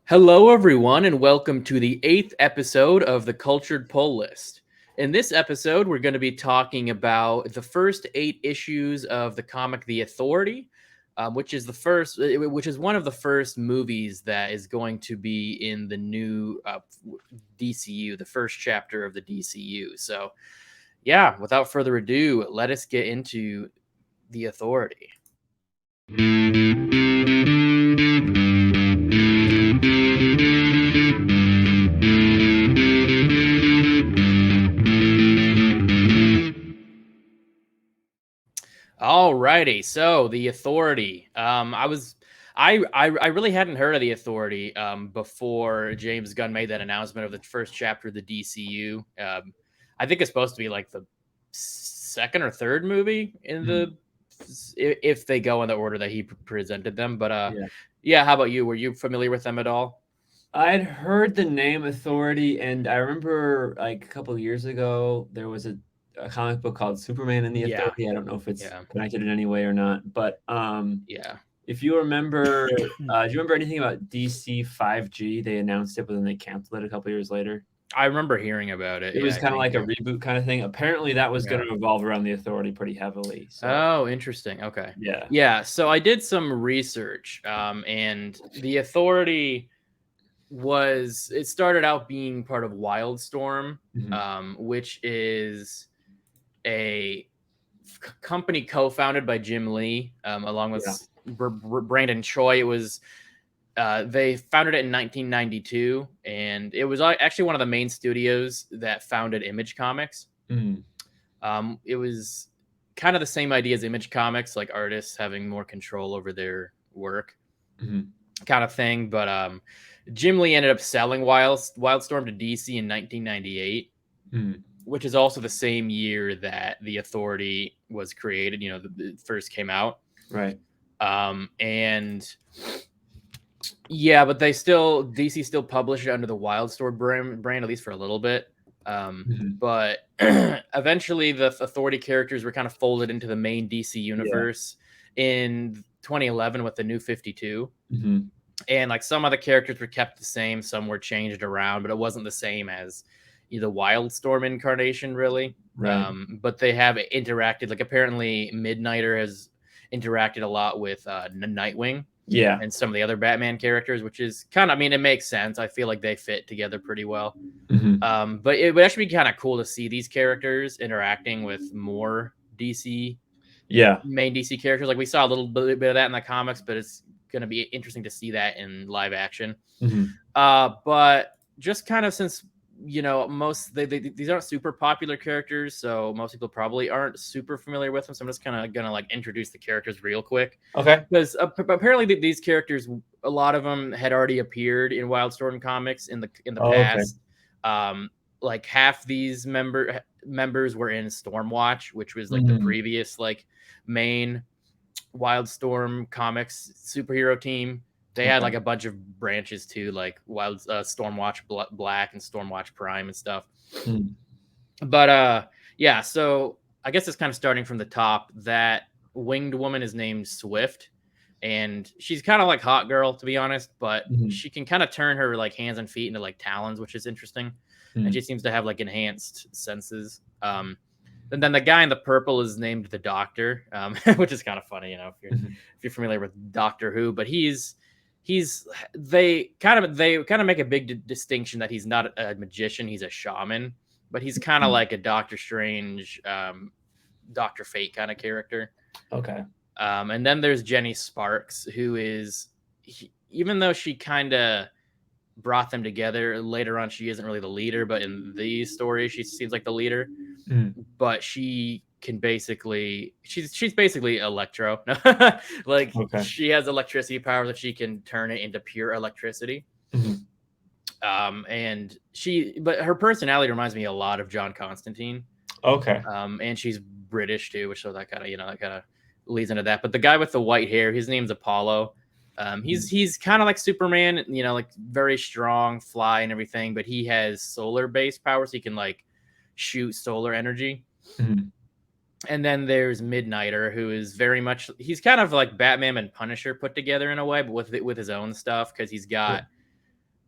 Hello, everyone, and welcome to the 8th episode of the Cultured Pull List. In this episode, we're going to be talking about the first 8 issues of the comic The Authority, which is one of the first movies that is going to be in the new DCU, the first chapter of the DCU. So, yeah, without further ado, let us get into The Authority. Alrighty, so The Authority. I really hadn't heard of The Authority before James Gunn made that announcement of the first chapter of the DCU. I think it's supposed to be like the second or third movie in the if they go in the order that he presented them. But yeah, how about you? Were you familiar with them at all? I'd heard the name Authority, and I remember like a couple of years ago there was a comic book called Superman and the Yeah, Authority. I don't know if it's yeah, connected in any way or not, but yeah. if you remember, do you remember anything about DC 5G? They announced it, but then they canceled it a couple years later. I remember hearing about it. It Yeah, was I kind of think. like a reboot kind of thing. Apparently, that was going Yeah. to revolve around the Authority pretty heavily. So Oh, interesting. Okay. yeah, Yeah. So I did some research, and the Authority it started out being part of Wildstorm, Mhm. which is a company co-founded by Jim Lee, along with Yeah, Brandon Choi. It was they founded it in 1992, and it was actually one of the main studios that founded Image Comics. Mhm. It was kind of the same idea as Image Comics, like artists having more control over their work, Mhm. kind of thing. But Jim Lee ended up selling Wildstorm to DC in 1998, Mhm. which is also the same year that the Authority was created. You know, it first came out. Right. And yeah, but DC still published it under the Wildstorm brand, at least for a little bit. Mhm. But eventually, the Authority characters were kind of folded into the main DC Yeah. universe in 2011 with the New 52. Mhm. And like some of the characters were kept the same, some were changed around, but it wasn't the same as the Wildstorm incarnation, really. Right. But they have interacted. Like apparently, Midnighter has interacted a lot with Nightwing Yeah. and some of the other Batman characters, which is kind of, I mean, it makes sense. I feel like they fit together pretty well. Mhm. But it would actually be kind of cool to see these characters interacting with more DC Yeah. main DC characters. Like we saw a little bit of that in the comics, but it's going to be interesting to see that in live action. Mhm. But just kind of since these aren't super popular characters, so most people probably aren't super familiar with them. So I'm just kind of gonna like introduce the characters real quick Okay. because apparently these characters, a lot of them had already appeared in Wildstorm comics in the Oh, okay. past. Um, like half these members were in Stormwatch, which was like the Mhm. previous like main Wildstorm comics superhero team. They had Okay. like a bunch of branches too, like Stormwatch Black and Stormwatch Prime and stuff. Mhm. But yeah, so I guess it's kind of starting from the top. That winged woman is named Swift, and she's kind of like Hot Girl, to be honest, but Mhm. she can kind of turn her like hands and feet into like talons, which is interesting. And she Mhm. seems to have like enhanced senses. And then the guy in the purple is named the Doctor, which is kind of funny, if you're Mhm. familiar with Doctor Who. But he's they kind of make a big distinction that he's not a magician, he's a shaman, but he's kind of Mhm. like a Doctor Strange, Doctor Fate kind of character. Okay. And then there's Jenny Sparks, who is, even though she kind of brought them together later on, she isn't really the leader, but in these stories, she seems like the leader. Mhm. But she can basically, she's basically Electro. Like Okay. she has electricity power that she can turn it into pure electricity. Mhm. But her personality reminds me a lot of John Constantine. Okay. And she's British too, which so that kind of leads into that. But the guy with the white hair, his name's Apollo. Mhm. He's kind of like Superman, like very strong, fly and everything, but he has solar based powers. So he can like shoot solar energy. Mhm. And then there's Midnighter, who is very much, he's kind of like Batman and Punisher put together in a way, but with his own stuff, because he's got Sure.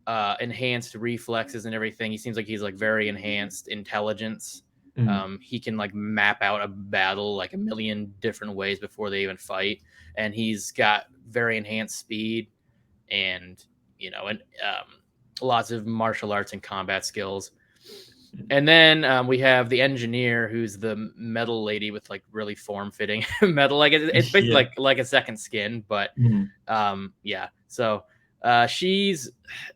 enhanced reflexes and everything. He seems like he's like very enhanced intelligence. Mm. He can like map out a battle like a million different ways before they even fight, and he's got very enhanced speed and and lots of martial arts and combat skills. And then we have the engineer, who's the metal lady with like really form-fitting metal. Like it's basically Yeah. like a second skin, but Mhm. yeah. So she's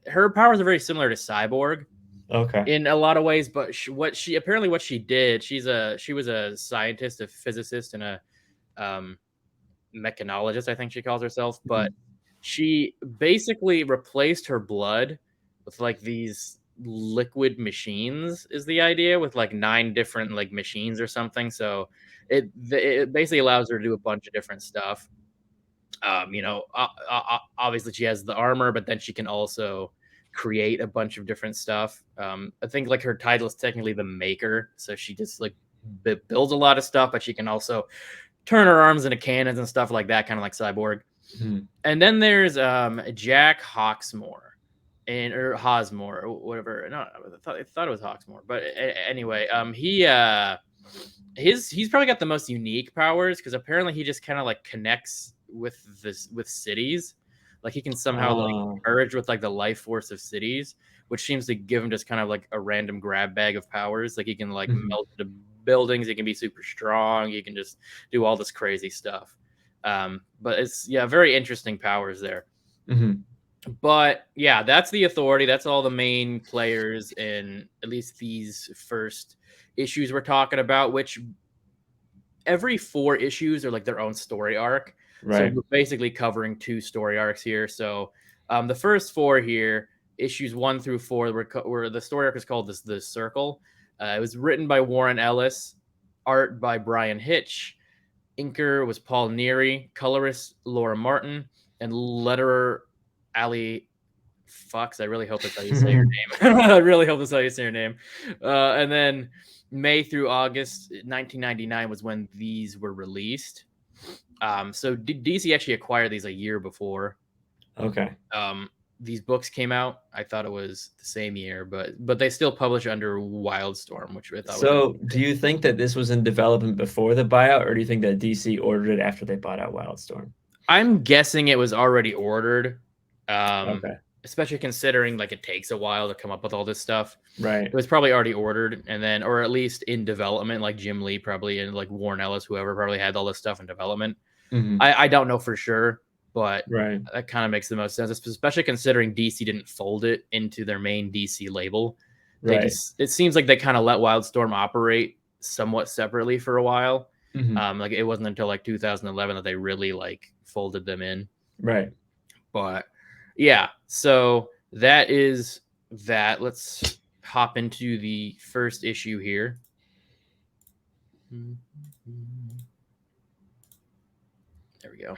her powers are very similar to Cyborg Okay. in a lot of ways, but what she did, she was a scientist, a physicist, and a um, mechanologist, I think she calls herself, but Mhm. she basically replaced her blood with like these liquid machines is the idea, with like 9 different like machines or something. So it basically allows her to do a bunch of different stuff. Obviously she has the armor, but then she can also create a bunch of different stuff. I think like her title is technically the maker, so she just like builds a lot of stuff, but she can also turn her arms into cannons and stuff like that, kind of like Cyborg. Mhm. And then there's Jack Hawksmoor and or Hosmore or whatever. No, I thought it was Hawksmoor, but anyway, he's probably got the most unique powers because apparently he just kind of like connects with cities. Like he can somehow like Oh. merge with like the life force of cities, which seems to give him just kind of like a random grab bag of powers. Like he can like Mhm. melt into buildings. He can be super strong. He can just do all this crazy stuff. But it's yeah, very interesting powers there. Mhm. But yeah, that's the Authority. That's all the main players in at least these first issues we're talking about, which every 4 issues are like their own story arc. So Right. we're basically covering 2 story arcs here. So the first 4 here, issues 1 through 4, were the story arc is called the Circle. It was written by Warren Ellis, art by Brian Hitch, inker was Paul Neary, colorist Laura Martin, and letterer Ali Fox. I really hope that's how you say her name. I really hope that's how you say her name. And then May through August 1999 was when these were released. So DC actually acquired these a year before Okay. these books came out. I thought it was the same year, but they still publish under Wildstorm, which I thought was So, do you think that this was in development before the buyout, or do you think that DC ordered it after they bought out Wildstorm? I'm guessing it was already ordered, um, Okay. especially considering like it takes a while to come up with all this stuff. It Right. was probably already ordered, and then, or at least in development, like Jim Lee probably and like Warren Ellis, whoever probably had all this stuff in development. Mhm. I don't know for sure, but Right. that kind of makes the most sense, especially considering DC didn't fold it into their main DC label. They Right. just it seems like they kind of let Wildstorm operate somewhat separately for a while. Mhm. Like it wasn't until like 2011 that they really like folded them in. Right. But yeah, so that is that. Let's hop into the first issue here. There we go.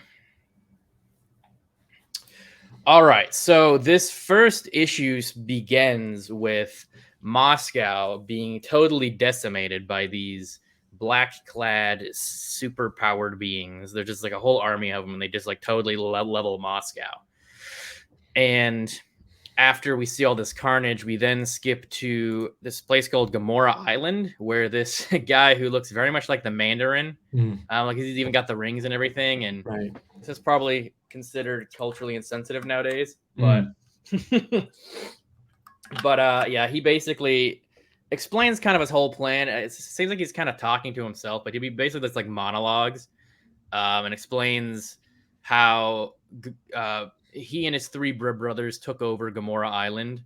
All right. So this first issue begins with Moscow being totally decimated by these black clad, super powered beings. They're just like a whole army of them, and they just like totally level Moscow. And after we see all this carnage, we then skip to this place called Gamora Island, where this guy who looks very much like the Mandarin, Mhm. like he's even got the rings and everything, and Right. this is probably considered culturally insensitive nowadays, but Mhm. yeah, he basically explains kind of his whole plan. It seems like he's kind of talking to himself, but he basically does like monologues, and explains how he and his 3 brothers took over Gamora Island,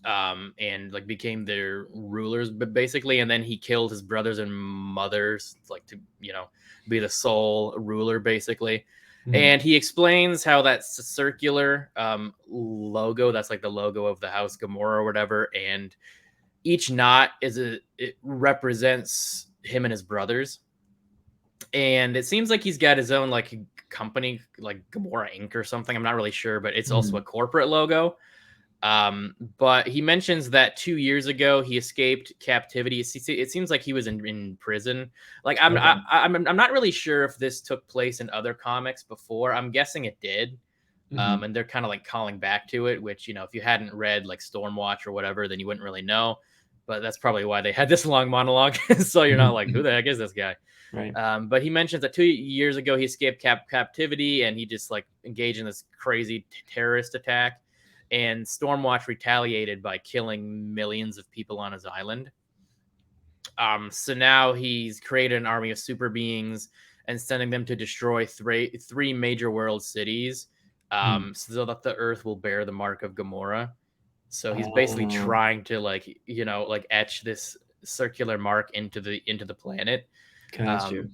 and like became their rulers, but basically, and then he killed his brothers and mothers, like to be the sole ruler, basically. Mhm. And he explains how that's a circular logo. That's like the logo of the house Gamora or whatever. And each knot it represents him and his brothers. And it seems like he's got his own like company, like Gamora Inc. or something. I'm not really sure, but it's also a Mhm. corporate logo. But he mentions that 2 years ago he escaped captivity. It seems like he was in prison. Like Okay. I'm not really sure if this took place in other comics before. I'm guessing it did. Mhm. And they're kind of like calling back to it, which, you know, if you hadn't read like Stormwatch or whatever, then you wouldn't really know. But that's probably why they had this long monologue. So you're not Mhm. like, who Mhm. the heck is this guy? Right. But he mentions that 2 years ago he escaped captivity and he just like engaged in this crazy terrorist attack. And Stormwatch retaliated by killing millions of people on his island. So now he's created an army of super beings and sending them to destroy three major world cities, Mm. so that the Earth will bear the mark of Gamora. So he's basically Oh, trying to like, you know, like etch this circular mark into the planet, got you. um,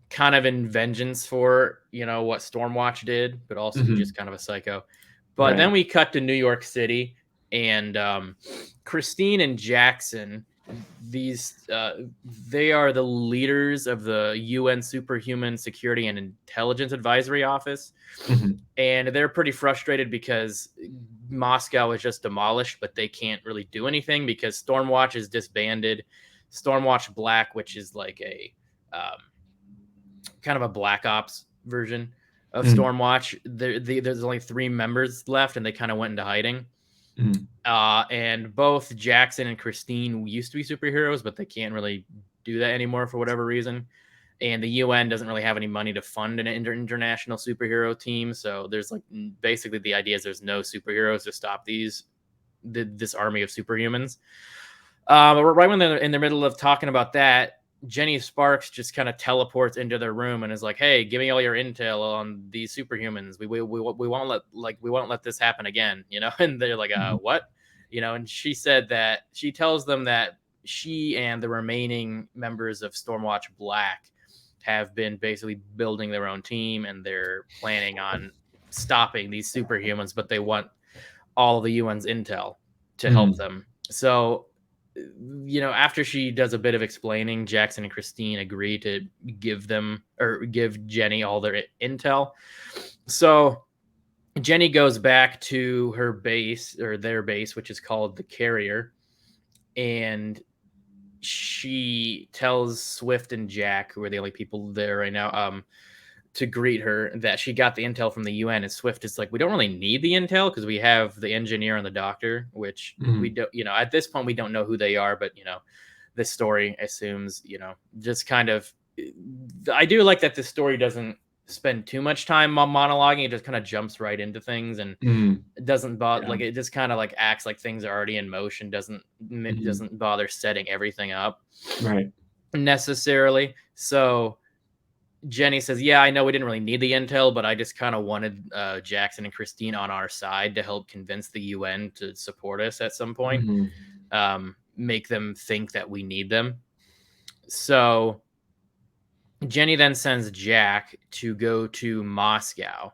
kind of in vengeance for, you know, what Stormwatch did, but also he's just Mhm. kind of a psycho. But then Right. we cut to New York City, and Christine and Jackson, these they are the leaders of the UN Superhuman Security and Intelligence Advisory Office, Mhm. and they're pretty frustrated because Moscow is just demolished, but they can't really do anything because Stormwatch is disbanded. Stormwatch Black, which is like a um, kind of a Black Ops version of Mm. Stormwatch. There's only 3 members left, and they kind of went into hiding. Mhm. And both Jackson and Christine used to be superheroes, but they can't really do that anymore for whatever reason. And the UN doesn't really have any money to fund an international superhero team, so there's like basically the idea is there's no superheroes to stop this army of superhumans. But right when they're in the middle of talking about that, Jenny Sparks just kind of teleports into their room and is like, "Hey, give me all your intel on these superhumans. We won't let this happen again." You know, and they're like, Mhm. what?" You know, and she said that she tells them that she and the remaining members of Stormwatch Black have been basically building their own team and they're planning on stopping these superhumans, but they want all of the UN's intel to help Mm. them. So, you know, after she does a bit of explaining, Jackson and Christine agree to give Jenny all their intel. So Jenny goes back to her base or their base, which is called the Carrier, and she tells Swift and Jack, who are the only people there right now, to greet her that she got the intel from the UN. And Swift is like, we don't really need the intel because we have the engineer and the doctor, which we Mhm. don't, you know, at this point we don't know who they are, but you know, this story assumes, you know, just kind of. I do like that this story doesn't spend too much time on monologuing. It just kind of jumps right into things and Mm. it doesn't bother. Yeah. Like it just kind of like acts like things are already in motion. Mhm. Doesn't bother setting everything up Right. necessarily. So Jenny says, "Yeah, I know we didn't really need the intel, but I just kind of wanted Jackson and Christine on our side to help convince the UN to support us at some point, Mhm. make them think that we need them." So Jenny then sends Jack to go to Moscow,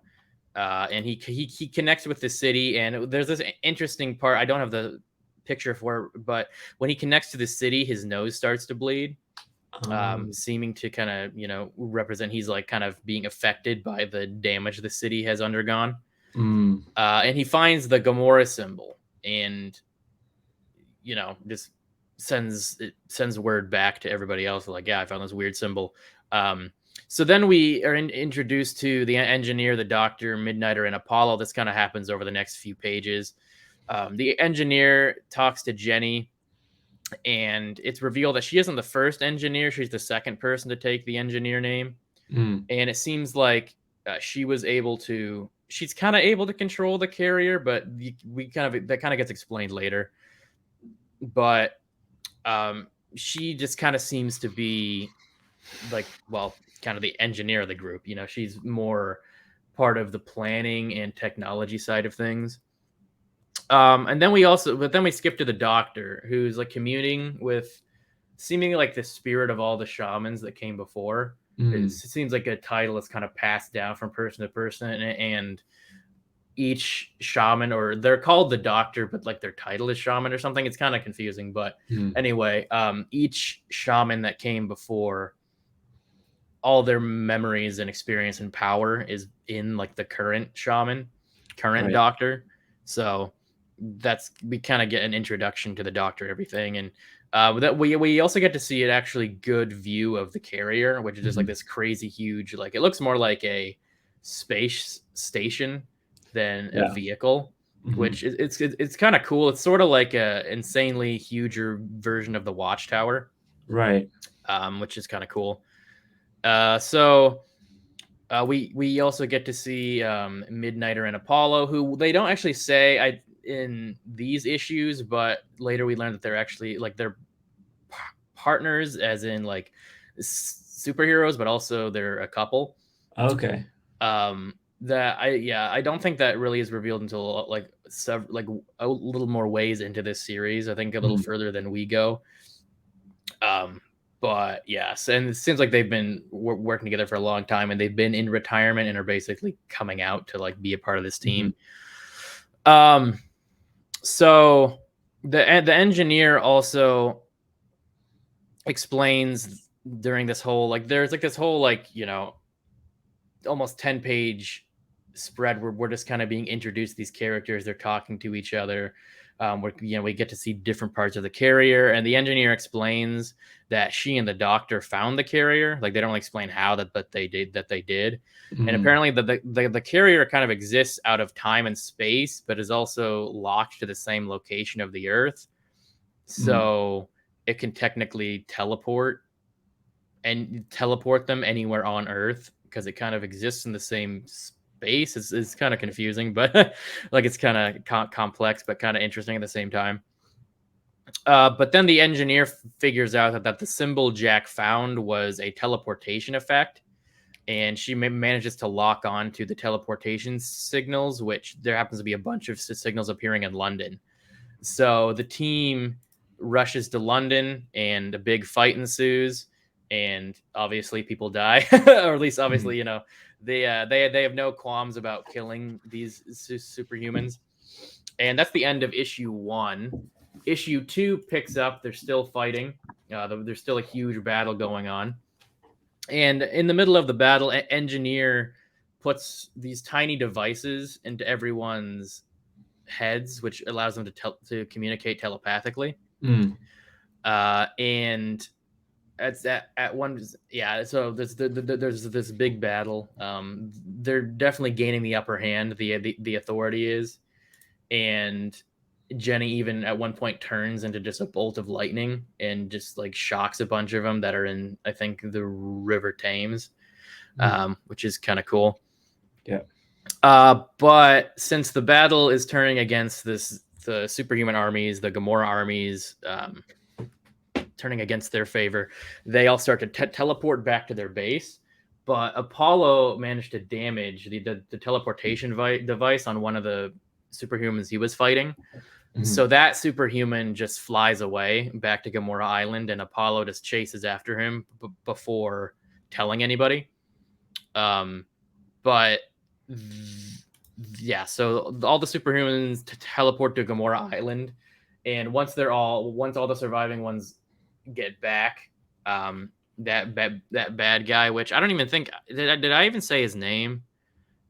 and he connects with the city. And there's this interesting part. I don't have the picture for it, but when he connects to the city, his nose starts to bleed, Oh. seeming to kind of, you know, represent he's like kind of being affected by the damage the city has undergone. Mm. And he finds the Gamora symbol and, you know, just sends word back to everybody else like, yeah, I found this weird symbol. Um, so then we are introduced to the engineer, the doctor, Midnighter, and Apollo. This kind of happens over the next few pages. The engineer talks to Jenny, and it's revealed that she isn't the first engineer. She's the second person to take the engineer name. Mm. And it seems like she's kind of able to control the carrier, but we kind of that kind of gets explained later. But um, she just kind of seems to be like, well, kind of the engineer of the group. You know, she's more part of the planning and technology side of things. But then we skip to the doctor who's like communing with seemingly like the spirit of all the shamans that came before. It Mm. seems like a title is kind of passed down from person to person, and each shaman, or they're called the doctor, but like their title is shaman or something. It's kind of confusing, but Mm. anyway, each shaman that came before, all their memories and experience and power is in like the current shaman, current Right. doctor. So that's we kind of get an introduction to the doctor, everything, and that we also get to see an actually good view of the carrier, which is just like Mhm. this crazy huge, like it looks more like a space station than a Yeah. vehicle, Mhm. which it's kind of cool. It's sort of like a insanely huger version of the Watchtower, Right. which is kind of cool. We also get to see Midnighter and Apollo, who they don't actually say in these issues, but later we learn that they're actually like they're partners, as in like superheroes, but also they're a couple. Okay. That I don't think that really is revealed until like a little more ways into this series. I think a little Mhm. further than we go. Um, but yes, and it seems like they've been working together for a long time, and they've been in retirement and are basically coming out to like be a part of this Mhm. team. Um, so the engineer also explains during this whole like there's like this whole like almost 10-page spread where we're just kind of being introduced to these characters. They're talking to each other. We get to see different parts of the carrier, and the engineer explains that she and the doctor found the carrier. Like they don't explain how that, but they did. And Mhm. apparently the carrier kind of exists out of time and space, but is also locked to the same location of the Earth. Mhm. So it can technically teleport them anywhere on Earth because it kind of exists in the same space. It's kind of confusing, but like it's kind of complex, but kind of interesting at the same time. But then the engineer figures out that the symbol Jack found was a teleportation effect, and she manages to lock on to the teleportation signals, which there happens to be a bunch of signals appearing in London. So the team rushes to London, and a big fight ensues, and obviously people die, or at least Mhm. obviously they have no qualms about killing these superhumans, and that's the end of issue 1. Issue 2 picks up. They're still fighting. There's still a huge battle going on, and in the middle of the battle, engineer puts these tiny devices into everyone's heads, which allows them to communicate telepathically. Mhm. And at one, yeah. So there's this big battle. They're definitely gaining the upper hand. The authority is, and Jenny even at one point turns into just a bolt of lightning and just like shocks a bunch of them that are in, I think, the River Thames, Mhm. which is kind of cool. Yeah. But since the battle is turning against the superhuman armies, the Gamora armies, turning against their favor, they all start to teleport back to their base. But Apollo managed to damage the teleportation device on one of the superhumans he was fighting. Mhm. So that superhuman just flies away back to Gamora Island, and Apollo just chases after him before telling anybody. Um, but yeah, so all the superhumans teleport to Gamora Island, and once all the surviving ones get back, that bad guy, which I don't even think did I even say his name?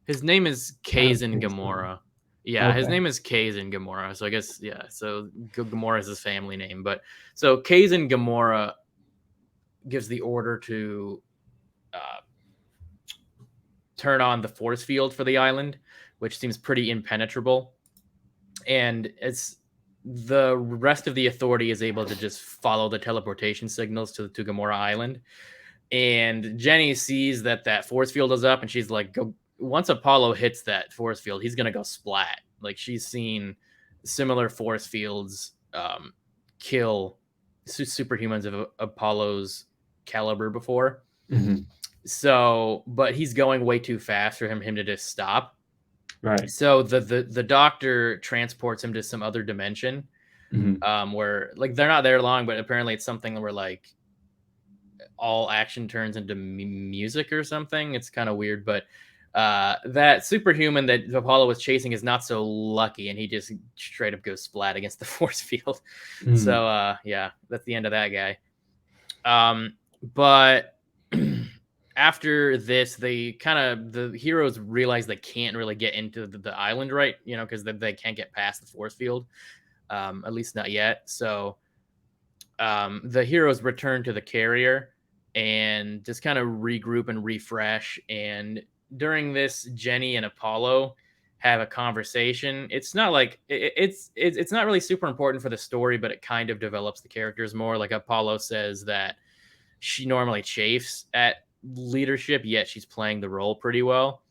His name is I don't Kazin think so. Gamora. Yeah, his Okay. name is Kazin Gamora. So I guess yeah. So Gamora is his family name, but so Kazin Gamora gives the order to uh, turn on the force field for the island, which seems pretty impenetrable. And it's the rest of the authority is able to just follow the teleportation signals to Gamora Island. And Jenny sees that force field is up, and she's like, "Go!" Once Apollo hits that force field, he's gonna go splat. Like she's seen similar force fields kill superhumans of Apollo's caliber before. Mhm. So, but he's going way too fast for him to just stop. Right. So the doctor transports him to some other dimension, Mhm. where like they're not there long, but apparently it's something where like all action turns into music or something. It's kind of weird, but that superhuman that Apollo was chasing is not so lucky, and he just straight up goes splat against the force field. Mhm. So yeah, that's the end of that guy. But after this, they kind of the heroes realize they can't really get into the island, right? Because they can't get past the force field, at least not yet. So the heroes return to the carrier and just kind of regroup and refresh. And during this, Jenny and Apollo have a conversation. It's not like it's not really super important for the story, but it kind of develops the characters more. Like Apollo says that she normally chafes at leadership, yet she's playing the role pretty well.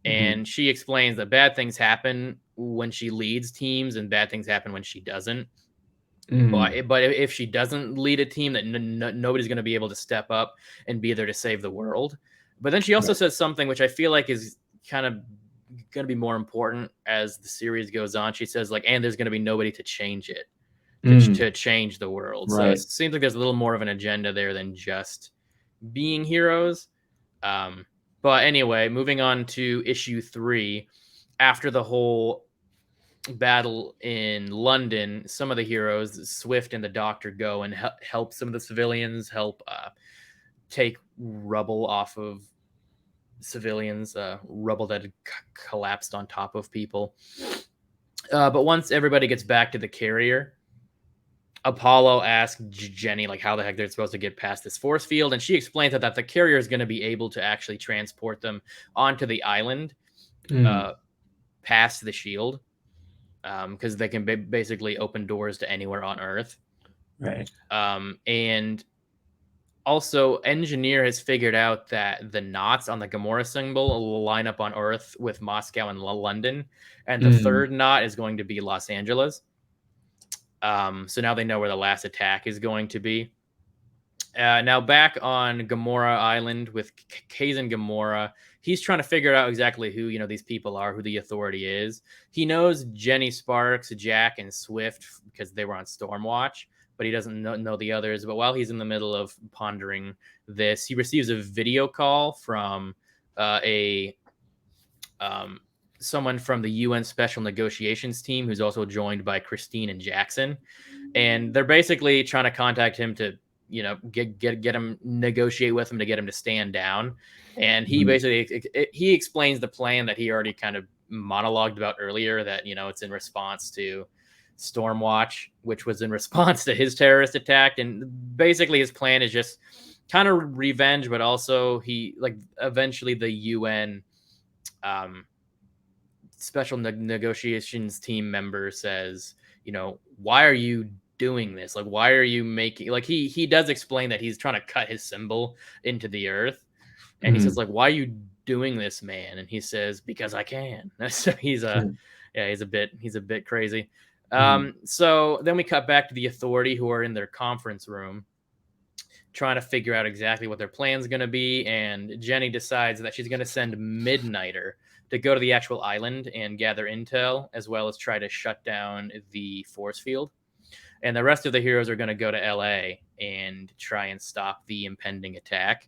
Mhm. And she explains that bad things happen when she leads teams and bad things happen when she doesn't. Mm. But if she doesn't lead a team, that nobody's going to be able to step up and be there to save the world. But then she also Right. says something which I feel like is kind of going to be more important as the series goes on. She says like, and there's going to be nobody to change it, Mm. to change the world. So it Right. seems like there's a little more of an agenda there than just being heroes. Um, but anyway, moving on to issue 3, after the whole battle in London, some of the heroes, Swift and the Doctor, go and help some of the civilians, help take rubble off of civilians, rubble that had collapsed on top of people. But once everybody gets back to the carrier, Apollo asks Jenny like how the heck they're supposed to get past this force field, and she explains that the carrier is going to be able to actually transport them onto the island, Mm. uh, past the shield, because they can basically open doors to anywhere on Earth. Right. And also, Engineer has figured out that the knots on the Gamora symbol will line up on Earth with Moscow and London, and the Mm. third knot is going to be Los Angeles. So now they know where the last attack is going to be. Now back on Gamora Island with Kazan Gamora, he's trying to figure out exactly who these people are, who the Authority is. He knows Jenny Sparks, Jack, and Swift because they were on Stormwatch, but he doesn't know the others. But while he's in the middle of pondering this, he receives a video call from a someone from the UN Special Negotiations Team, who's also joined by Christine and Jackson, and they're basically trying to contact him to get him, negotiate with him to get him to stand down. And he Mhm. basically he explains the plan that he already kind of monologued about earlier, that it's in response to Stormwatch, which was in response to his terrorist attack. And basically his plan is just kind of revenge, but also he like eventually the UN um special negotiations team member says, why are you doing this? Like, why are you making, like, he does explain that he's trying to cut his symbol into the earth, and he says Mhm. like, why are you doing this, man? And he says, because I can. So he's a yeah, he's a bit crazy. Mhm. So then we cut back to the Authority, who are in their conference room trying to figure out exactly what their plan's going to be. And Jenny decides that she's going to send Midnighter to go to the actual island and gather intel, as well as try to shut down the force field. And the rest of the heroes are going to go to LA and try and stop the impending attack.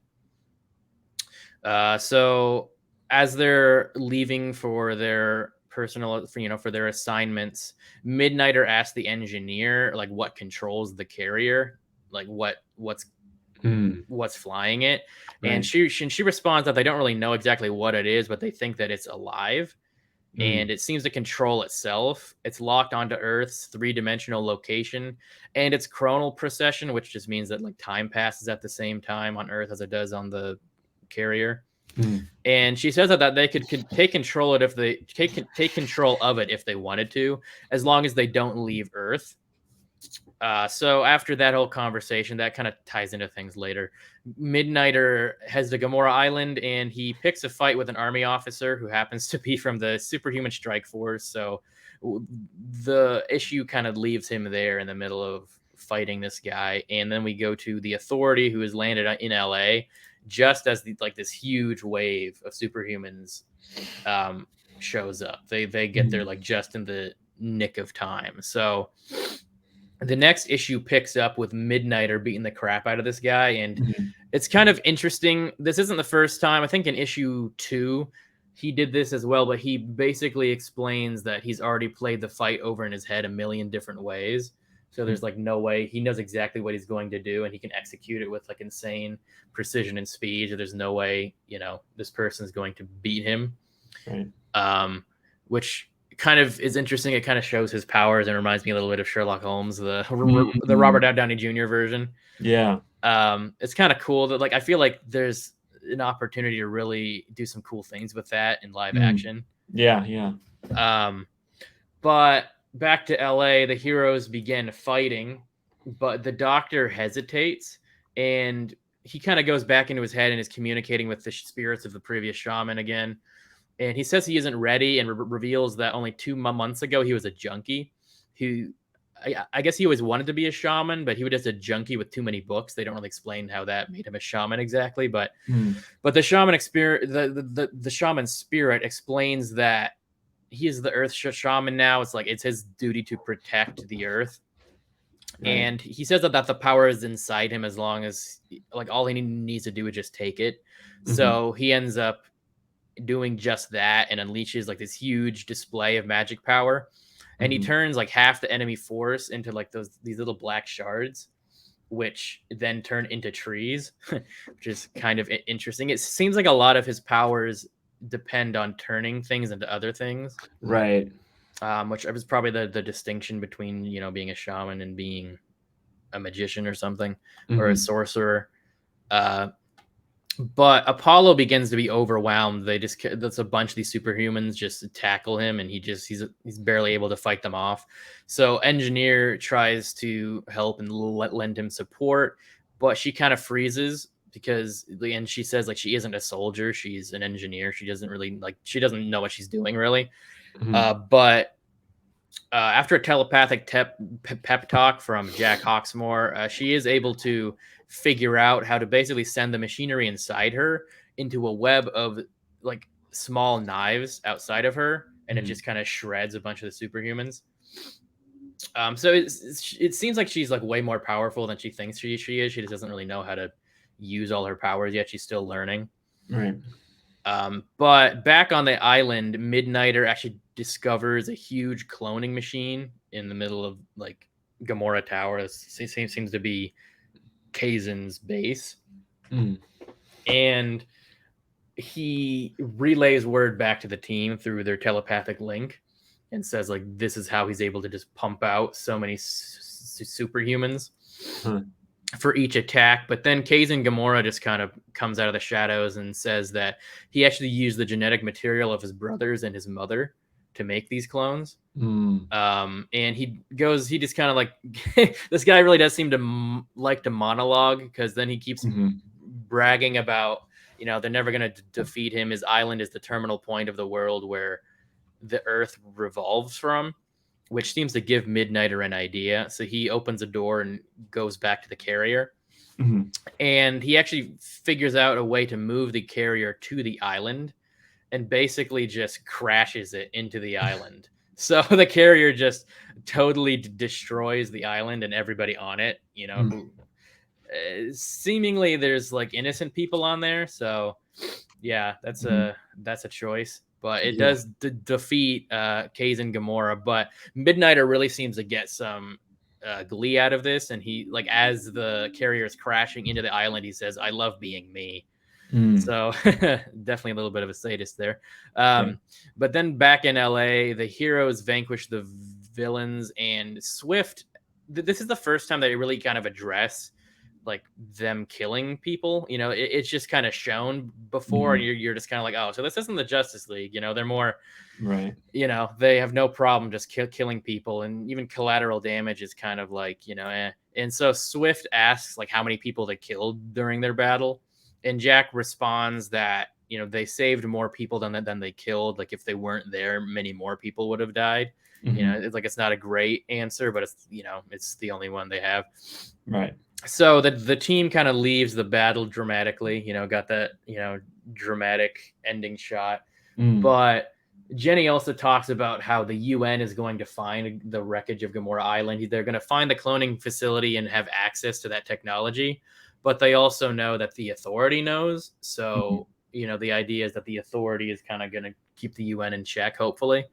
So as they're leaving for their personal, for their assignments, Midnighter asks the engineer like what controls the carrier, like Mm. what's flying it. And Right. she responds that they don't really know exactly what it is, but they think that it's alive Mm. and it seems to control itself. It's locked onto Earth's three-dimensional location, and it's chronal precession, which just means that like time passes at the same time on Earth as it does on the carrier. Mm. And she says that they could take control it if they take control of it if they wanted to, as long as they don't leave Earth. So after that whole conversation, that kind of ties into things later. Midnighter heads to Gamora Island and he picks a fight with an army officer who happens to be from the Superhuman Strike Force. So the issue kind of leaves him there in the middle of fighting this guy. And then we go to the Authority, who has landed in LA just as this huge wave of superhumans um, shows up. They get there Mm. like just in the nick of time. So the next issue picks up with Midnighter beating the crap out of this guy, and Mhm. it's kind of interesting. This isn't the first time. I think in issue 2 he did this as well, but he basically explains that he's already played the fight over in his head a million different ways. So Mm. there's like no way he knows exactly what he's going to do, and he can execute it with like insane precision and speed. So there's no way this person is going to beat him. Right. um, which kind of is interesting. It kind of shows his powers and reminds me a little bit of Sherlock Holmes, the Robert Mhm. Downey Jr. version. Yeah. It's kind of cool that like I feel like there's an opportunity to really do some cool things with that in live Mm. action. Yeah. But back to LA, the heroes begin fighting, but the doctor hesitates, and he kind of goes back into his head and is communicating with the spirits of the previous shaman again. And he says he isn't ready, and reveals that only 2 months ago he was a junkie who, I guess he always wanted to be a shaman, but he was just a junkie with too many books. They don't really explain how that made him a shaman exactly, but the shaman experience, the shaman spirit explains that he is the earth shaman now. It's like it's his duty to protect the earth. Right. And he says that the power is inside him, as long as like all he needs to do is just take it. So he ends up doing just that and unleashes like this huge display of magic power. And he turns like half the enemy force into like these little black shards, which then turn into trees, which is kind of interesting. It seems like a lot of his powers depend on turning things into other things. Right. Which was probably the distinction between, being a shaman and being a magician or something, or a sorcerer. But Apollo begins to be overwhelmed. That's a bunch of these superhumans just tackle him, and he's barely able to fight them off. So Engineer tries to help and lend him support, but she kind of freezes and she says like she isn't a soldier, she's an engineer. She doesn't know what she's doing really. But after a telepathic pep talk from Jack Hawksmoor, she is able to figure out how to basically send the machinery inside her into a web of like small knives outside of her, and it just kind of shreds a bunch of the superhumans. So it seems like she's like way more powerful than she thinks she is. She just doesn't really know how to use all her powers yet. She's still learning. Right. But back on the island, Midnighter actually discovers a huge cloning machine in the middle of like Gamora Tower. This seems to be Kaizen's base. And he relays word back to the team through their telepathic link and says like this is how he's able to just pump out so many superhumans for each attack. But then Kaizen Gamora just kind of comes out of the shadows and says that he actually used the genetic material of his brothers and his mother to make these clones. And he just kind of like this guy really does seem to like to monologue, because then he keeps bragging about, they're never going to defeat him. His island is the terminal point of the world where the earth revolves from, which seems to give Midnighter an idea. So he opens a door and goes back to the carrier. And he actually figures out a way to move the carrier to the island and basically just crashes it into the island. So the carrier just totally destroys the island and everybody on it, who seemingly there's like innocent people on there. So yeah, that's a choice. But it does defeat Kaizen Gamora. But Midnighter really seems to get some glee out of this. And he, like, as the carrier is crashing into the island, he says, "I love being me." So definitely a little bit of a sadist there. But then back in LA, the heroes vanquish the villains, and Swift. This is the first time they really kind of address like them killing people. It's just kind of shown before, and you're just kind of like, oh, so this isn't the Justice League. They're more right. They have no problem just killing people, and even collateral damage is kind of like, And so Swift asks like how many people they killed during their battle, and Jack responds that they saved more people than they killed. Like if they weren't there, many more people would have died. It's like, it's not a great answer, but it's it's the only one they have. Right. So the team kind of leaves the battle dramatically, got that, dramatic ending shot. But Jenny also talks about how the UN is going to find the wreckage of Gamora Island. They're going to find the cloning facility and have access to that technology. But they also know that the Authority knows. So, the idea is that the Authority is kind of going to keep the UN in check, hopefully.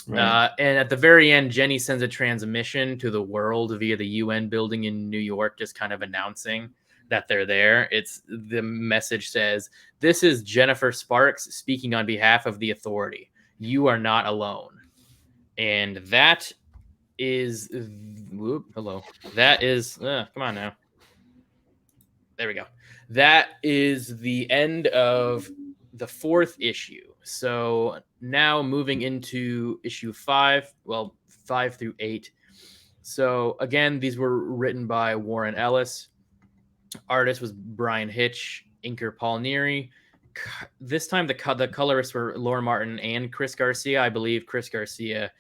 Right. And at the very end, Jenny sends a transmission to the world via the UN building in New York, just kind of announcing that they're there. The message says, "This is Jennifer Sparks speaking on behalf of the Authority. You are not alone." And that is, hello. That is, come on now. There we go. That is the end of the 4th issue. So now moving into issue 5, well, 5 through 8. So again, these were written by Warren Ellis. Artist was Brian Hitch, inker Paul Neary. This time the colorists were Laura Martin and Chris Garcia. I believe Chris Garcia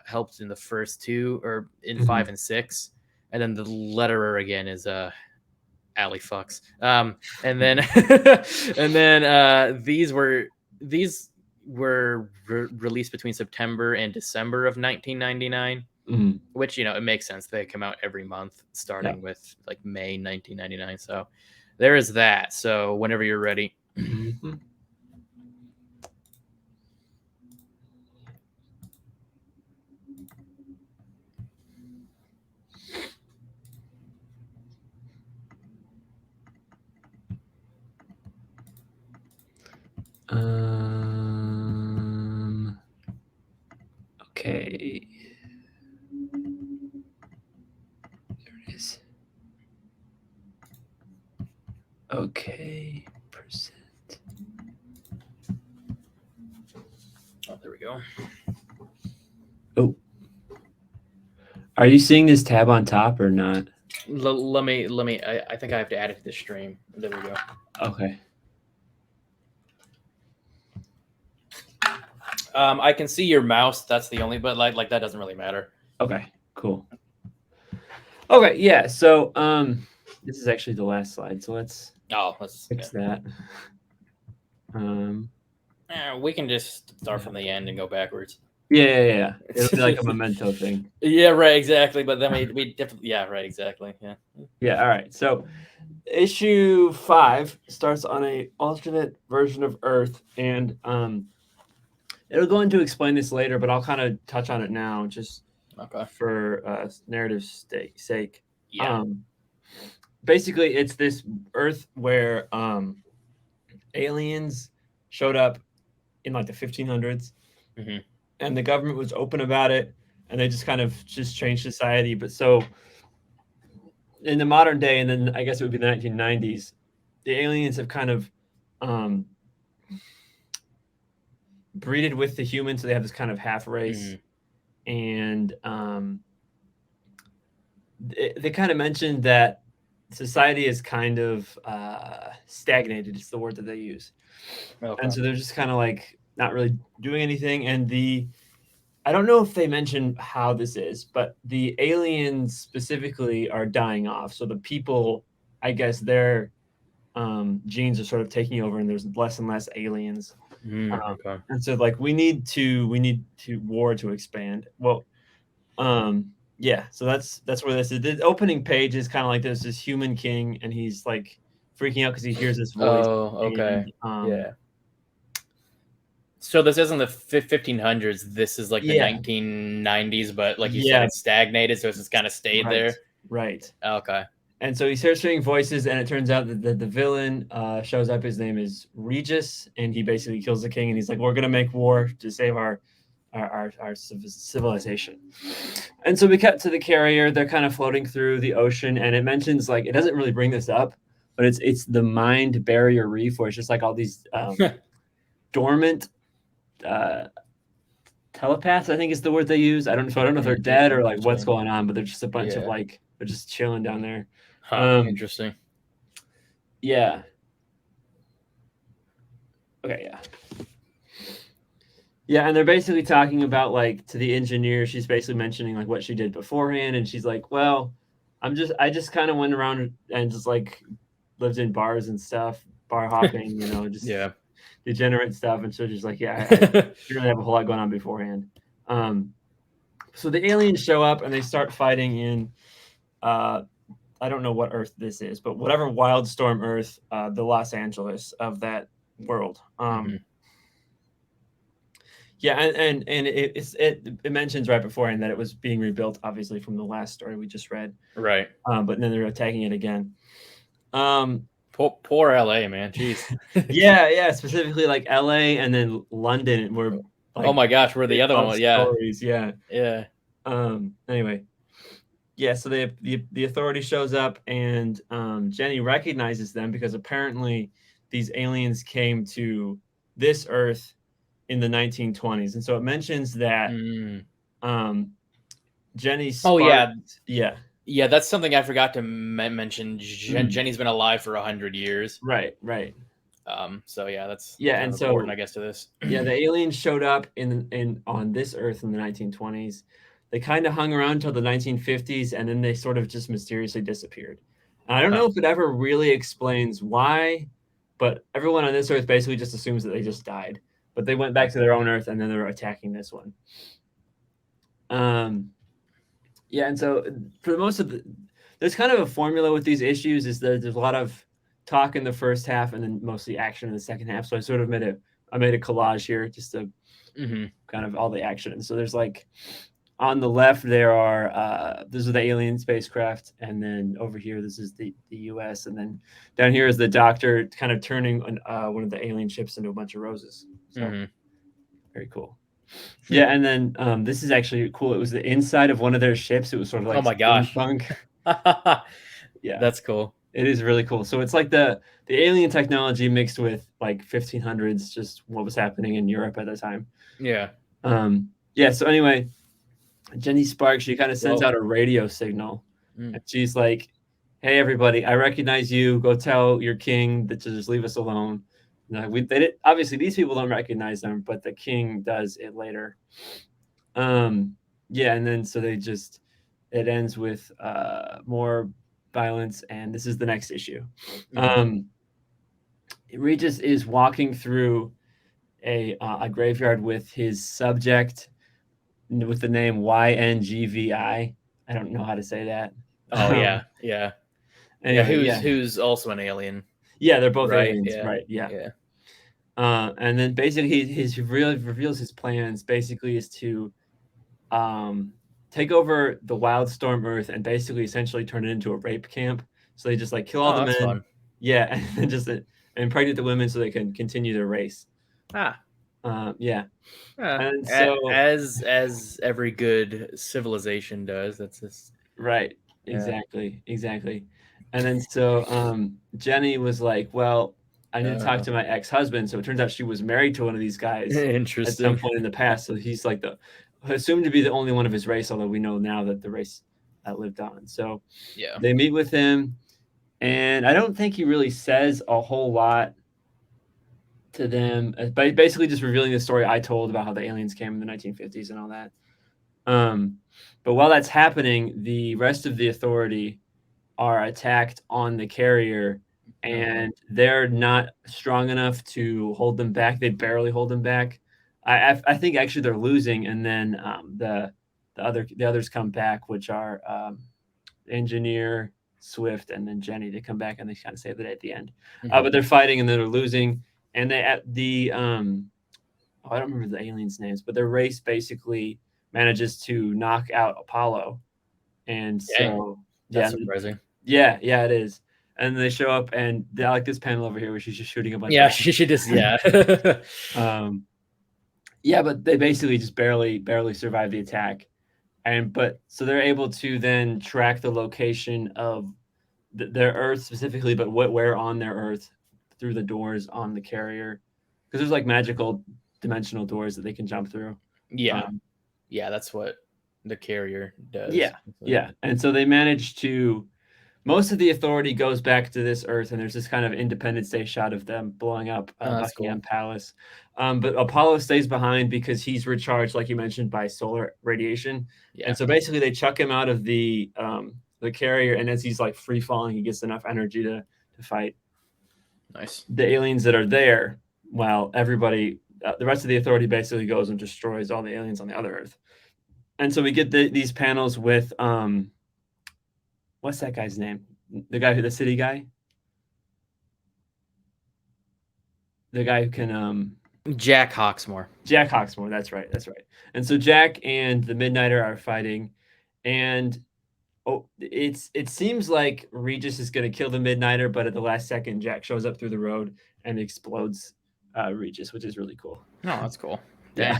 helped in the first 2, or in 5 and 6, and then the letterer again is Ali Fucks. And then and then these were released between September and December of 1999. Which, you know, it makes sense. They come out every month starting with like May 1999. So there is that. So whenever you're ready. Okay. There it is. Okay. Percent. Oh, there we go. Oh. Are you seeing this tab on top or not? Let me. I think I have to add it to the stream. There we go. Okay. I can see your mouse. That's the only, but like that doesn't really matter. Okay, cool. Okay, yeah. So this is actually the last slide. So let's fix that. We can just start from the end and go backwards. Yeah. It'll be like a memento thing. Yeah, right, exactly. But then we definitely, yeah, right, exactly. Yeah. Yeah, all right. So issue 5 starts on a alternate version of Earth, and it'll go into explain this later, but I'll kind of touch on it now just for narrative's sake. Yeah. Basically, it's this Earth where aliens showed up in like the 1500s, and the government was open about it, and they just kind of changed society. But so in the modern day, and then I guess it would be the 1990s, the aliens have kind of breeded with the humans, so they have this kind of half race, and they kind of mentioned that society is kind of stagnated. It's the word that they use. And so they're just kind of like not really doing anything. And I don't know if they mention how this is, but the aliens specifically are dying off. So the people, I guess their genes are sort of taking over, and there's less and less aliens. And so like we need to war to expand. Well, yeah, so that's where this is. The opening page is kind of like there's this human king, and he's like freaking out because he hears this voice. Oh, okay. And, yeah. So this isn't the 1500s. This is like the 1990s, but like you said, it's stagnated, so it's just kind of stayed there. Right. Okay. And so he starts hearing voices, and it turns out that the villain shows up. His name is Regis, and he basically kills the king. And he's like, "We're gonna make war to save our civilization." And so we cut to the carrier. They're kind of floating through the ocean, and it mentions, like, it doesn't really bring this up, but it's the Mind Barrier Reef, where it's just like all these dormant telepaths, I think is the word they use. I don't know if they're dead or like what's going on, but they're just a bunch of like, they're just chilling down there. Interesting. Yeah. Okay, yeah, and they're basically talking about, like, to the engineer, she's basically mentioning like what she did beforehand, and she's like, "Well, I just kind of went around and just like lived in bars and stuff, bar hopping, you know, just degenerate stuff." And so she's like, "Yeah, I didn't really have a whole lot going on beforehand." So the aliens show up and they start fighting in I don't know what Earth this is, but whatever Wildstorm Earth, the Los Angeles of that world. Yeah, and it mentions right beforehand that it was being rebuilt, obviously, from the last story we just read. Right. But then they're attacking it again. Poor LA, man. Jeez. yeah, specifically like LA and then London were like, oh my gosh, we're the other one. Stories. Yeah. Anyway. Yeah, so the authority shows up, and Jenny recognizes them because apparently these aliens came to this Earth in the 1920s. And so it mentions that Jenny Sparks. Oh yeah, yeah, yeah. That's something I forgot to mention. Jenny's been alive for 100 years. Right. So yeah, that's kind of important, I guess, to this. Yeah, the aliens showed up on this Earth in the 1920s. They kind of hung around until the 1950s, and then they sort of just mysteriously disappeared. And I don't know if it ever really explains why, but everyone on this Earth basically just assumes that they just died. But they went back to their own Earth, and then they're attacking this one. Yeah, and so for most of there's kind of a formula with these issues. Is that there's a lot of talk in the first half, and then mostly action in the second half. So I sort of made a collage here just to kind of all the action. And so there's like on the left there are these are the alien spacecraft, and then over here this is the U.S., and then down here is the doctor kind of turning one of the alien ships into a bunch of roses. So very cool. Yeah, and then this is actually cool. It was the inside of one of their ships. It was sort of like, oh my gosh, yeah, that's cool. It is really cool. So it's like the alien technology mixed with like 1500s, just what was happening in Europe at the time. Yeah. Yeah. So anyway, Jenny Sparks, she kind of sends out a radio signal, and she's like, "Hey, everybody, I recognize you. Go tell your king that to just leave us alone." Obviously these people don't recognize them, but the king does it later. Yeah, and then so it ends with more violence, and this is the next issue. Regis is walking through a graveyard with his subject with the name YNGVI. I don't know how to say that. Oh yeah. Anyway, who's also an alien. Yeah, they're both aliens, right? Yeah. And then basically he reveals his plans. Basically, is to take over the Wildstorm Earth and basically essentially turn it into a rape camp. So they just like kill all the men. Fun. Yeah, and just impregnate the women so they can continue their race. Yeah. And so as every good civilization does, that's just right. Exactly. And then so Jenny was like, well, I need to talk to my ex-husband. So it turns out she was married to one of these guys Interesting. at some point in the past. So he's like assumed to be the only one of his race, although we know now that the race lived on. So yeah, they meet with him, and I don't think he really says a whole lot to them, but basically just revealing the story I told about how the aliens came in the 1950s and all that. But while that's happening, the rest of the Authority are attacked on the carrier, and they're not strong enough to hold them back. They barely hold them back. I think actually they're losing, and then the others come back, which are Engineer, Swift, and then Jenny. They come back and they kind of save the day at the end. But they're fighting and they're losing, and they at the I don't remember the aliens' names, but their race basically manages to knock out Apollo, and so that's surprising. Yeah, it is. And they show up, and I like this panel over here where she's just shooting a bunch. Yeah, she just yeah, but they basically just barely survive the attack, so they're able to then track the location of their Earth specifically, but where on their Earth through the doors on the carrier, because there's like magical dimensional doors that they can jump through. Yeah, that's what the carrier does. Yeah, and so they manage to. Most of the Authority goes back to this Earth, and there's this kind of Independence Day shot of them blowing up Buckingham Palace. But Apollo stays behind because he's recharged, like you mentioned, by solar radiation. Yeah. And so basically they chuck him out of the carrier, and as he's like free falling, he gets enough energy to fight the aliens that are there, while everybody, the rest of the Authority basically goes and destroys all the aliens on the other Earth. And so we get these panels with... what's that guy's name? The city guy? The guy who can... Jack Hawksmoor. Jack Hawksmoor, that's right. And so Jack and the Midnighter are fighting, and it seems like Regis is going to kill the Midnighter, but at the last second, Jack shows up through the road and explodes Regis, which is really cool. Oh, that's cool. Yeah.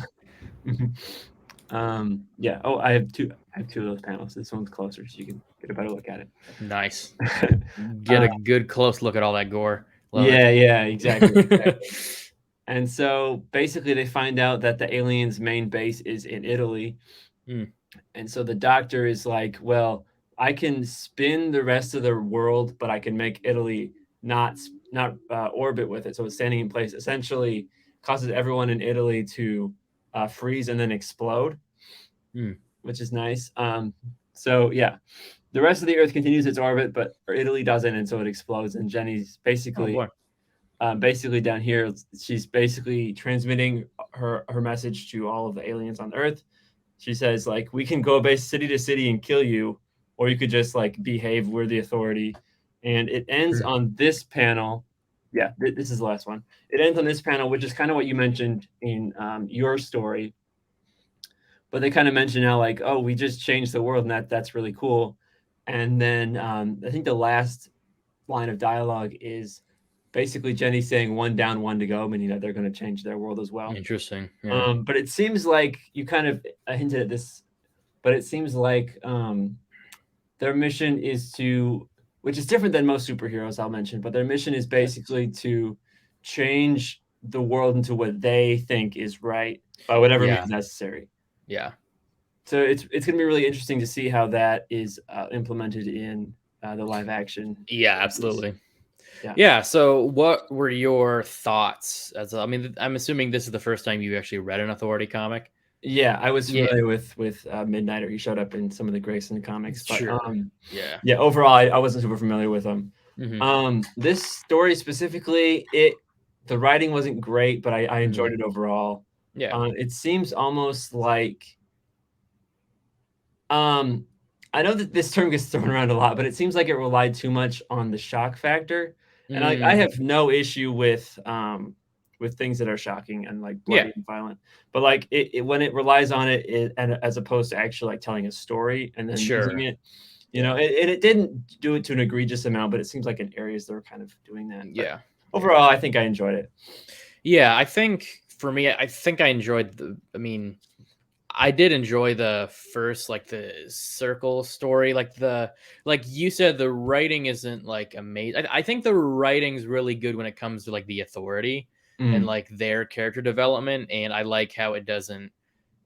Yeah. Oh, I have two of those panels. This one's closer, so you can get a better look at it. Nice. Get a good close look at all that gore. Love it. Yeah, exactly. And so basically they find out that the aliens' main base is in Italy. And so the doctor is like, well, I can spin the rest of the world, but I can make Italy not orbit with it. So it's standing in place, essentially causes everyone in Italy to freeze and then explode, which is nice. So yeah, the rest of the Earth continues its orbit, but Italy doesn't, and so it explodes. And Jenny's basically down here, she's basically transmitting her message to all of the aliens on Earth. She says, like, we can go base city to city and kill you, or you could just like behave. We're the authority. And it ends on this panel. Yeah, this is the last one. It ends on this panel, which is kind of what you mentioned in your story. But they kind of mention now, like, oh, we just changed the world, and that's really cool. And then I think the last line of dialogue is basically Jenny saying one down, one to go, meaning that they're going to change their world as well. Interesting. Yeah. But it seems like you kind of hinted at this, but it seems like their mission is to, which is different than most superheroes I'll mention, but their mission is basically to change the world into what they think is right by whatever means necessary. Yeah. So it's going to be really interesting to see how that is implemented in the live action. Yeah, absolutely. Yeah. So what were your thoughts? I'm assuming this is the first time you actually read an Authority comic. Yeah, I was familiar with Midnighter. He showed up in some of the Grayson comics, but yeah. Overall, I wasn't super familiar with him. This story specifically, the writing wasn't great, but I enjoyed it overall. Yeah. It seems almost like, I know that this term gets thrown around a lot, but it seems like it relied too much on the shock factor. And I have no issue with things that are shocking and like bloody and violent, but like when it relies on it, and as opposed to actually like telling a story and then using it, you know, it didn't do it to an egregious amount, but it seems like in areas they were kind of doing that. But overall, I think I enjoyed it. Yeah, I think for me, I think I enjoyed I did enjoy the first, like the circle story, like you said, the writing isn't like amazing. I think the writing's really good when it comes to like the Authority and like their character development. And I like how it doesn't,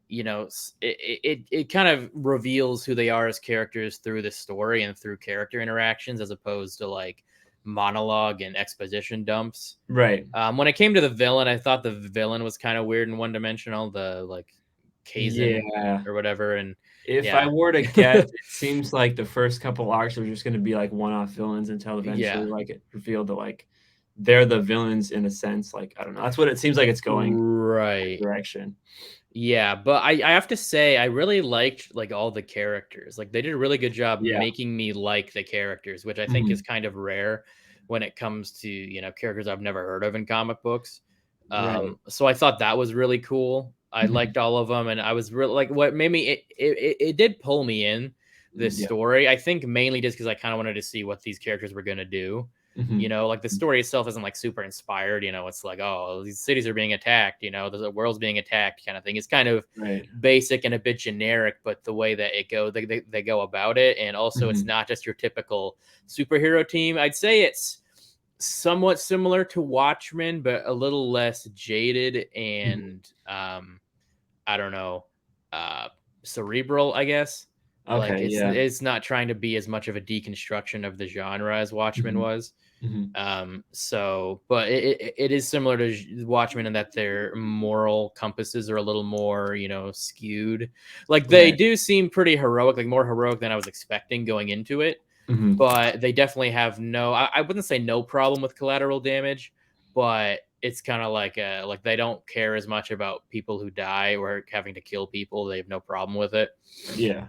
you know, it kind of reveals who they are as characters through the story and through character interactions, as opposed to like monologue and exposition dumps. Right. When it came to the villain, I thought the villain was kind of weird and one dimensional. The like Kazan or whatever. And if I were to guess, it seems like the first couple arcs were just going to be like one-off villains until eventually like it revealed that like they're the villains in a sense. Like, I don't know. That's what it seems like it's going direction. Yeah, but I have to say I really liked like all the characters. Like they did a really good job making me like the characters, which I think is kind of rare when it comes to, you know, characters I've never heard of in comic books. So I thought that was really cool. I liked all of them, and I was really like, what made me it did pull me in this story. I think mainly just because I kind of wanted to see what these characters were gonna do. You know, like the story itself isn't like super inspired. You know, it's like, oh, these cities are being attacked. You know, the world's being attacked, kind of thing. It's kind of basic and a bit generic, but the way that it go, they go about it, and also it's not just your typical superhero team. I'd say it's somewhat similar to Watchmen, but a little less jaded and I don't know, cerebral, I guess. Like it's not trying to be as much of a deconstruction of the genre as Watchmen was. So, but it is similar to Watchmen in that their moral compasses are a little more, you know, skewed. Like they do seem pretty heroic, like more heroic than I was expecting going into it. But they definitely have I wouldn't say no problem with collateral damage, but it's kind of like they don't care as much about people who die or having to kill people. They have no problem with it. Yeah.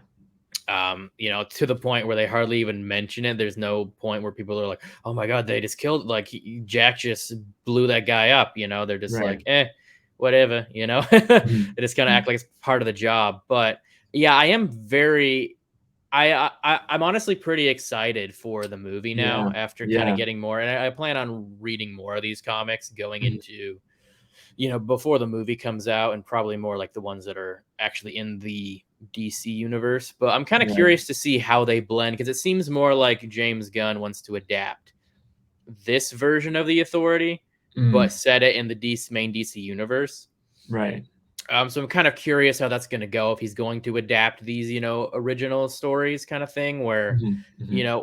You know, to the point where they hardly even mention it. There's no point where people are like, oh my God, they just killed, like Jack just blew that guy up. You know, they're just like, whatever, you know, they just kind of act like it's part of the job. But yeah, I am I'm honestly pretty excited for the movie now after kind of getting more. And I plan on reading more of these comics going into, you know, before the movie comes out, and probably more like the ones that are actually in the DC universe. But I'm kind of curious to see how they blend, because it seems more like James Gunn wants to adapt this version of the Authority but set it in the main DC universe. Right. So I'm kind of curious how that's going to go, if he's going to adapt these, original stories kind of thing, where,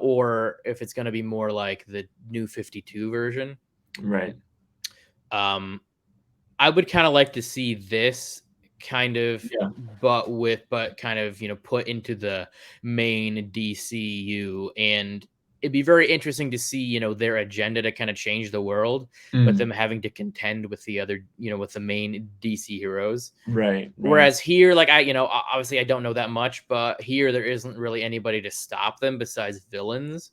or if it's going to be more like the New 52 version. Right. I would kind of like to see this kind of, but kind of, put into the main DCU, and it'd be very interesting to see, their agenda to kind of change the world, but them having to contend with the other, with the main DC heroes. Right. Whereas here, like obviously I don't know that much, but here there isn't really anybody to stop them besides villains.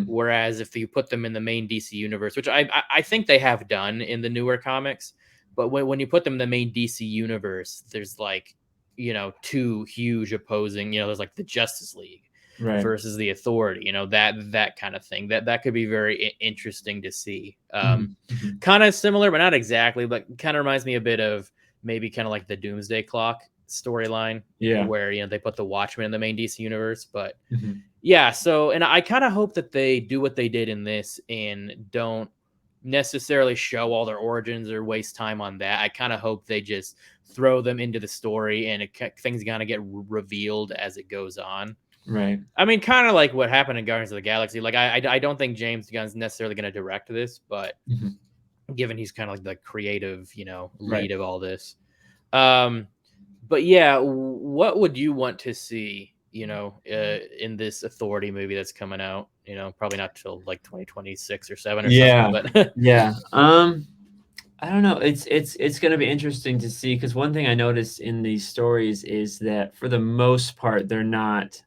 Whereas if you put them in the main DC universe, which I think they have done in the newer comics, but when you put them in the main DC universe, there's like, two huge opposing, there's like the Justice League versus the Authority, that kind of thing. That could be very interesting to see. Kind of similar, but not exactly, but kind of reminds me a bit of maybe kind of like the Doomsday Clock storyline, where, they put the Watchmen in the main DC universe. But yeah, so, and I kind of hope that they do what they did in this and don't necessarily show all their origins or waste time on that. I kind of hope they just throw them into the story, and things gonna get revealed as it goes on. Right. I mean, kind of like what happened in Guardians of the Galaxy. Like, I don't think James Gunn's necessarily going to direct this, but given he's kind of like the creative, lead of all this. But yeah, what would you want to see, in this Authority movie that's coming out? Probably not till like 2026 or 7 or something. But yeah. I don't know. It's going to be interesting to see, because one thing I noticed in these stories is that for the most part, they're not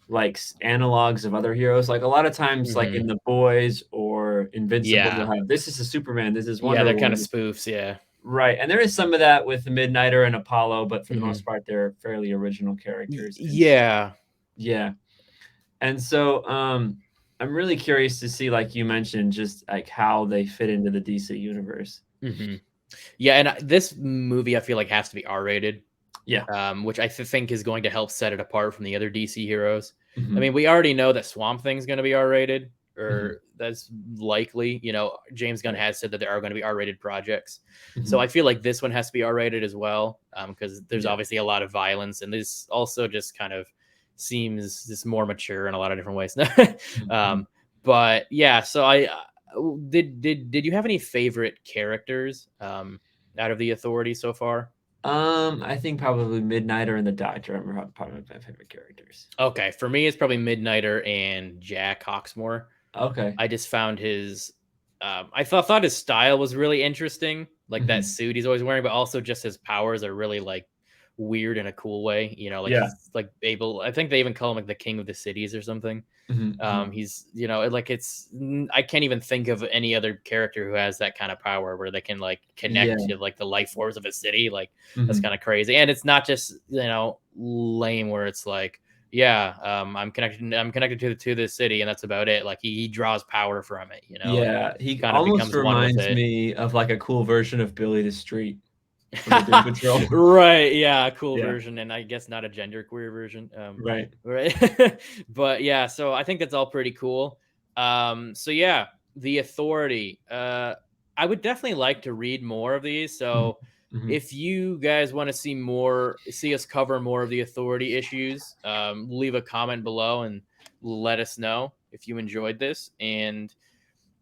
like analogs of other heroes. Like a lot of times, like in The Boys or Invincible, they'll have, this is a Superman, this is Wonder Woman. They're kind of spoofs, right. And there is some of that with the Midnighter and Apollo, but for the most part, they're fairly original characters. Yeah. And so I'm really curious to see, like you mentioned, just like how they fit into the DC universe. Yeah, and this movie I feel like has to be R-rated. Yeah. Which I think is going to help set it apart from the other DC heroes. I mean, we already know that Swamp Thing's going to be R-rated, or that's likely. James Gunn has said that there are going to be R-rated projects. So I feel like this one has to be R-rated as well, because there's obviously a lot of violence, and this also just kind of seems just more mature in a lot of different ways. But yeah, so I did you have any favorite characters out of the Authority so far? I think probably Midnighter and the Doctor are probably my favorite characters. Okay, for me, it's probably Midnighter and Jack Hawksmoor. Okay. I just found his, I thought his style was really interesting, like that suit he's always wearing, but also just his powers are really like weird in a cool way. He's like able. I think they even call him like the King of the Cities or something. He's, like I can't even think of any other character who has that kind of power where they can like connect to like the life force of a city. Like that's kind of crazy. And it's not just, lame where it's like, I'm connected to this city and that's about it. Like he draws power from it, he kind of almost reminds me of like a cool version of Billy the Street. Right, cool version, and I guess not a genderqueer version. Right. But yeah, so I think that's all pretty cool. So yeah, the Authority. I would definitely like to read more of these. So if you guys want to see us cover more of the Authority issues, leave a comment below and let us know if you enjoyed this. And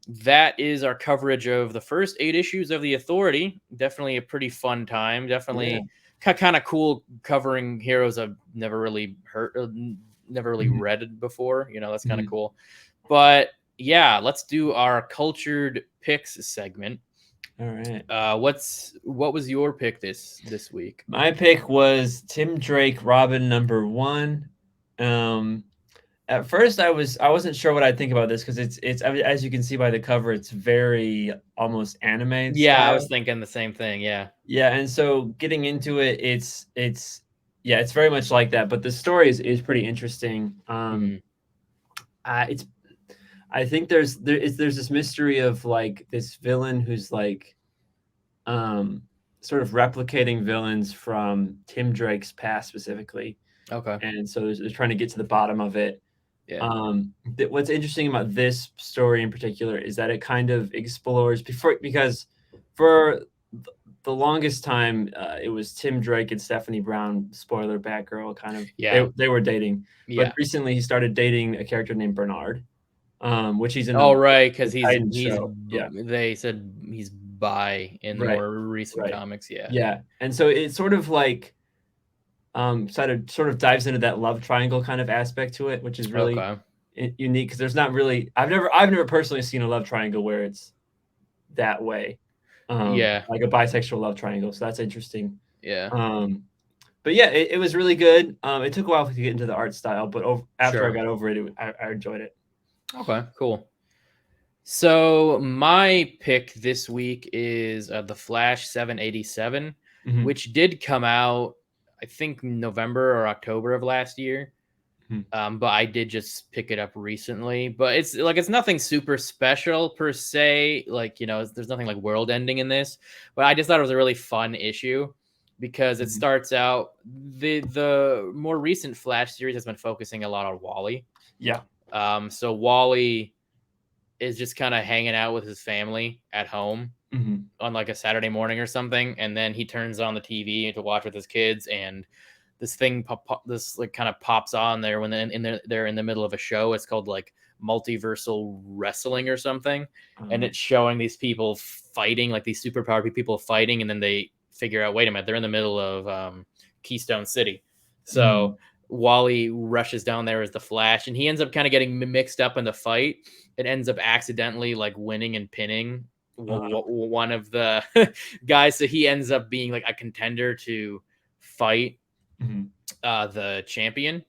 that is our coverage of the first 8 issues of the Authority. Definitely a pretty fun time. Definitely kind of cool covering heroes I've never really read before. That's kind of cool. But yeah, let's do our cultured picks segment. All right. What was your pick this week? My pick was Tim Drake Robin #1. At first, I wasn't sure what I'd think about this, because it's as you can see by the cover, it's very almost anime. Yeah, style. I was thinking the same thing. Yeah, and so getting into it, it's very much like that. But the story is pretty interesting. I think there's this mystery of like this villain who's like sort of replicating villains from Tim Drake's past specifically. Okay, and so they're trying to get to the bottom of it. Yeah. What's interesting about this story in particular is that it kind of explores because for the longest time, it was Tim Drake and Stephanie Brown, spoiler Batgirl, kind of Yeah. they were dating. But Yeah. recently he started dating a character named Bernard, which he's in Oh, the right, because Titans show. Yeah, they said he's bi in the right, more recent right. comics. Yeah. Yeah, and so it's sort of like sort of dives into that love triangle kind of aspect to it, which is really Okay. unique because there's not really I've never personally seen a love triangle where it's that way, Yeah. like a bisexual love triangle. So that's interesting. Yeah. But yeah, it was really good. It took a while to get into the art style, but after I Sure. got over it, I enjoyed it. Okay. Cool. So my pick this week is the Flash 787, Mhm, which did come out, I think, November or October of last year. mhm, But I did just pick it up recently. But it's nothing super special per se. Like, there's nothing like world ending in this. But I just thought it was a really fun issue because it mhm. starts out the more recent Flash series has been focusing a lot on Wally. Yeah. So Wally is just kind of hanging out with his family at home Mhm, on like a Saturday morning or something, and then he turns on the TV to watch with his kids, and this thing this like kind of pops on there when they're in the middle of a show. It's called like multiversal wrestling or something, and uh, it's showing these people fighting, like these superpowered people fighting, and then they figure out, wait a minute, they're in the middle of Keystone City. mhm, So Wally rushes down there as the Flash, and he ends up kind of getting mixed up in the fight. It ends up accidentally like winning and pinning uh, one of the guys. So he ends up being like a contender to fight mhm, the champion.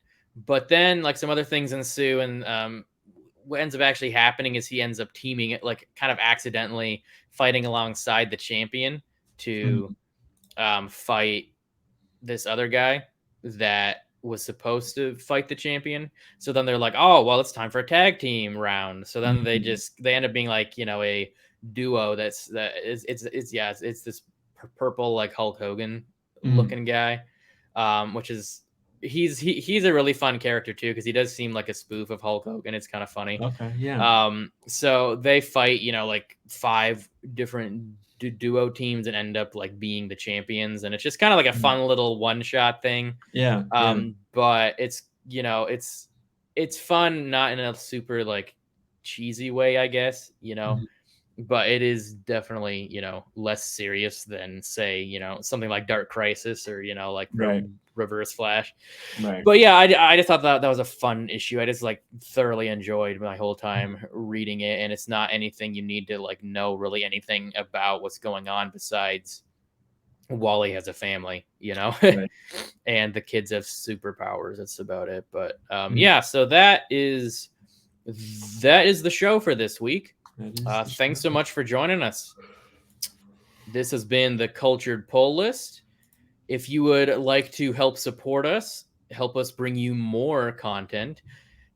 But then like some other things ensue, and what ends up actually happening is he ends up teaming it, like kind of accidentally fighting alongside the champion to mhm, fight this other guy that was supposed to fight the champion. So then they're like, oh, well, it's time for a tag team round. So then mhm, they end up being like, a duo it's this purple like Hulk Hogan mhm. looking guy, which is he's a really fun character too because he does seem like a spoof of Hulk Hogan. It's kind of funny. Okay, yeah. So they fight, like five different duo teams and end up like being the champions, and it's just kind of like a Mhm. fun little one shot thing. Yeah, yeah. But it's fun, not in a super like cheesy way, I guess, Mhm. but it is definitely, less serious than say, something like Dark Crisis or, like Right, Reverse Flash. right. But yeah, I just thought that was a fun issue. I just like thoroughly enjoyed my whole Mhm. time reading it, and it's not anything you need to like know really anything about what's going on besides Wally has a family, Right. and the kids have superpowers. That's about it. But Mhm. yeah, so that is the show for this week. That is the Thanks so show. much for joining us. This has been the Cultured Poll List. If you would like to help support us, help us bring you more content,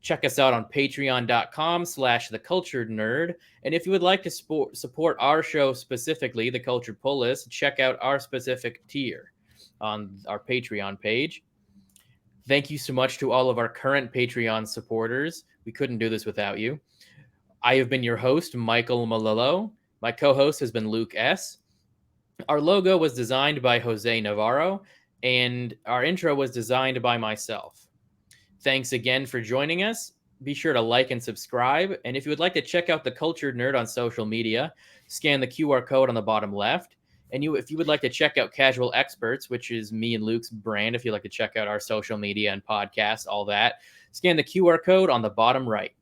check us out on patreon.com/theculturednerd. And if you would like to support our show specifically, the Cultured Poll List, check out our specific tier on our Patreon page. Thank you so much to all of our current Patreon supporters. We couldn't do this without you. I have been your host, Michael Malillo. My co host has been Luke S. Our logo was designed by Jose Navarro, and our intro was designed by myself. Thanks again for joining us. Be sure to like and subscribe. And if you would like to check out the Cultured Nerd on social media, scan the QR code on the bottom left. And if you would like to check out Casual Experts, which is me and Luke's brand, if you'd like to check out our social media and podcast, all that, scan the QR code on the bottom right.